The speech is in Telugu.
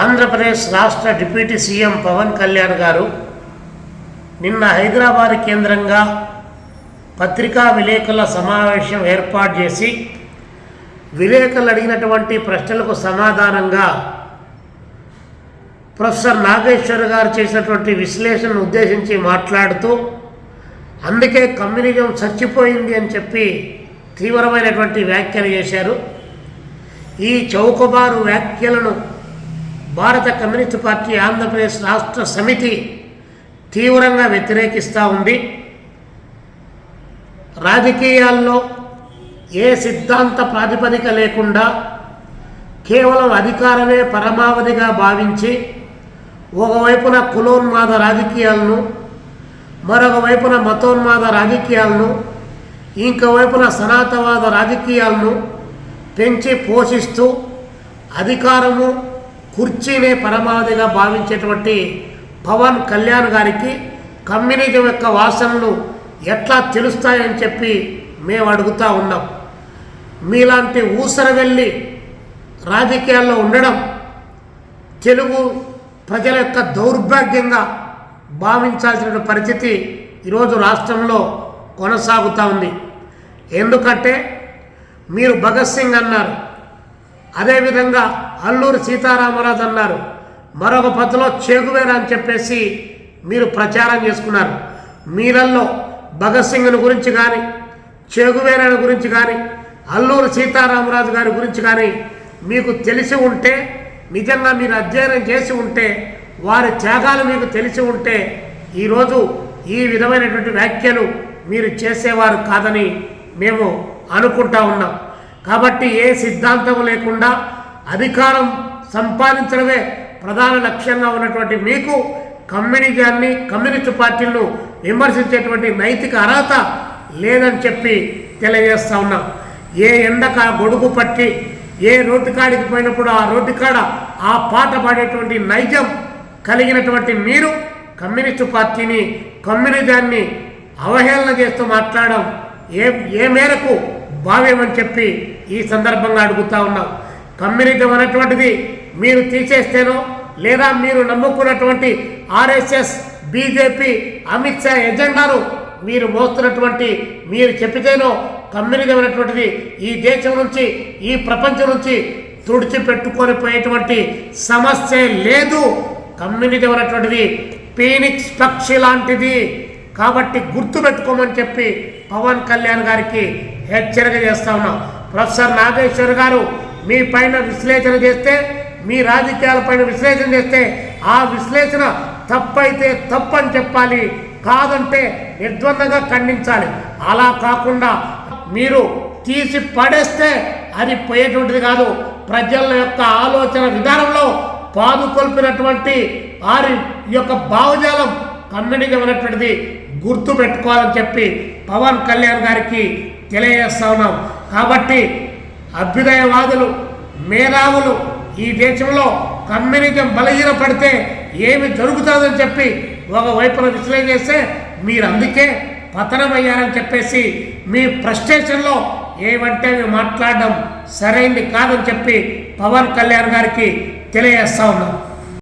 ఆంధ్రప్రదేశ్ రాష్ట్ర డిప్యూటీ సీఎం పవన్ కళ్యాణ్ గారు నిన్న హైదరాబాద్ కేంద్రంగా పత్రికా విలేకరుల సమావేశం ఏర్పాటు చేసి విలేకరులు అడిగినటువంటి ప్రశ్నలకు సమాధానంగా ప్రొఫెసర్ నాగేశ్వర్ గారు చేసినటువంటి విశ్లేషణను ఉద్దేశించి మాట్లాడుతూ అందుకే కమ్యూనిజం చచ్చిపోయింది అని చెప్పి తీవ్రమైనటువంటి వ్యాఖ్యలు చేశారు. ఈ చౌకబారు వ్యాఖ్యలను భారత కమ్యూనిస్టు పార్టీ ఆంధ్రప్రదేశ్ రాష్ట్ర సమితి తీవ్రంగా వ్యతిరేకిస్తూ ఉంది. రాజకీయాల్లో ఏ సిద్ధాంత ప్రాతిపదిక లేకుండా కేవలం అధికారమే పరమావధిగా భావించి ఒకవైపున కులోన్మాద రాజకీయాలను, మరొక వైపున మతోన్మాద రాజకీయాలను, ఇంకోవైపున సనాతనవాద రాజకీయాలను పెంచి పోషిస్తూ అధికారము కుర్చీనే పరమావధిగా భావించేటువంటి పవన్ కళ్యాణ్ గారికి కమ్యూనిజం యొక్క వాసనలు ఎట్లా తెలుస్తాయని చెప్పి మేము అడుగుతూ ఉన్నాం. మీలాంటి ఊసరవెల్లి రాజకీయాల్లో ఉండడం తెలుగు ప్రజల యొక్క దౌర్భాగ్యంగా భావించాల్సిన పరిస్థితి ఈరోజు రాష్ట్రంలో కొనసాగుతూ ఉంది. ఎందుకంటే మీరు భగత్ సింగ్ అన్నారు, అదేవిధంగా అల్లూరి సీతారామరాజు అన్నారు, మరొక పద్ధతిలో చేగువేరా అని చెప్పేసి మీరు ప్రచారం చేసుకున్నారు. మీరల్లో భగత్ సింగ్ని గురించి కానీ, చేగువేరాని గురించి కానీ, అల్లూరి సీతారామరాజు గారి గురించి కానీ మీకు తెలిసి ఉంటే, నిజంగా మీరు అధ్యయనం చేసి ఉంటే, వారి త్యాగాలు మీకు తెలిసి ఉంటే ఈరోజు ఈ విధమైనటువంటి వ్యాఖ్యలు మీరు చేసేవారు కాదని మేము అనుకుంటా ఉన్నాం. కాబట్టి ఏ సిద్ధాంతం లేకుండా అధికారం సంపాదించడమే ప్రధాన లక్ష్యంగా ఉన్నటువంటి మీకు కమ్యూనిజాన్ని, కమ్యూనిస్టు పార్టీలను విమర్శించేటువంటి నైతిక అర్హత లేదని చెప్పి తెలియజేస్తూ ఉన్నాం. ఏ ఎండక గొడుగు పట్టి ఏ రోడ్డు కాడికి పోయినప్పుడు ఆ రోడ్డు కాడ ఆ పాట పాడేటువంటి నైజం కలిగినటువంటి మీరు కమ్యూనిస్టు పార్టీని, కమ్యూనిజాన్ని అవహేళన చేస్తూ మాట్లాడడం ఏ మేరకు భావ్యమని చెప్పి ఈ సందర్భంగా అడుగుతూ ఉన్నాం. కమ్యూనిజం అనేటువంటిది మీరు తీసేస్తేనో, లేదా మీరు నమ్ముకున్నటువంటి ఆర్ఎస్ఎస్, బీజేపీ, అమిత్ షా ఎజెండాను మీరు మోస్తున్నటువంటి మీరు చెప్పితేనో కమ్యూనిజం అనేటువంటిది ఈ దేశం నుంచి, ఈ ప్రపంచం నుంచి తుడిచిపెట్టుకొని పోయేటువంటి సమస్య లేదు. కమ్యూనిజం అనేటువంటిది ఫీనిక్స్ పక్షి లాంటిది. కాబట్టి గుర్తుపెట్టుకోమని చెప్పి పవన్ కళ్యాణ్ గారికి హెచ్చరిక చేస్తా ఉన్నాం. ప్రొఫెసర్ నాగేశ్వర్ గారు మీ పైన విశ్లేషణ చేస్తే, మీ రాజకీయాలపైన విశ్లేషణ చేస్తే ఆ విశ్లేషణ తప్పైతే తప్పని చెప్పాలి, కాదంటే నిర్ద్వందంగా ఖండించాలి. అలా కాకుండా మీరు తీసి పడేస్తే అది పోయేటువంటిది కాదు. ప్రజల యొక్క ఆలోచన విధానంలో పాదుకొల్పినటువంటి వారి యొక్క భావజాలం కమ్యూనిజం అనేటువంటిది గుర్తు పెట్టుకోవాలని చెప్పి పవన్ కళ్యాణ్ గారికి తెలియజేస్తా ఉన్నాం. కాబట్టి అభ్యుదయవాదులు, మేధావులు ఈ దేశంలో కమ్యూనిజం బలహీనపడితే ఏమి జరుగుతుందని చెప్పి ఒకవైపున విశ్లేషణ చేస్తే మీరు అందుకే పతనమయ్యారని చెప్పేసి మీ ఫ్రస్ట్రేషన్లో ఏమంటే మాట్లాడడం సరైంది కాదని చెప్పి పవన్ కళ్యాణ్ గారికి తెలియజేస్తా ఉన్నాం.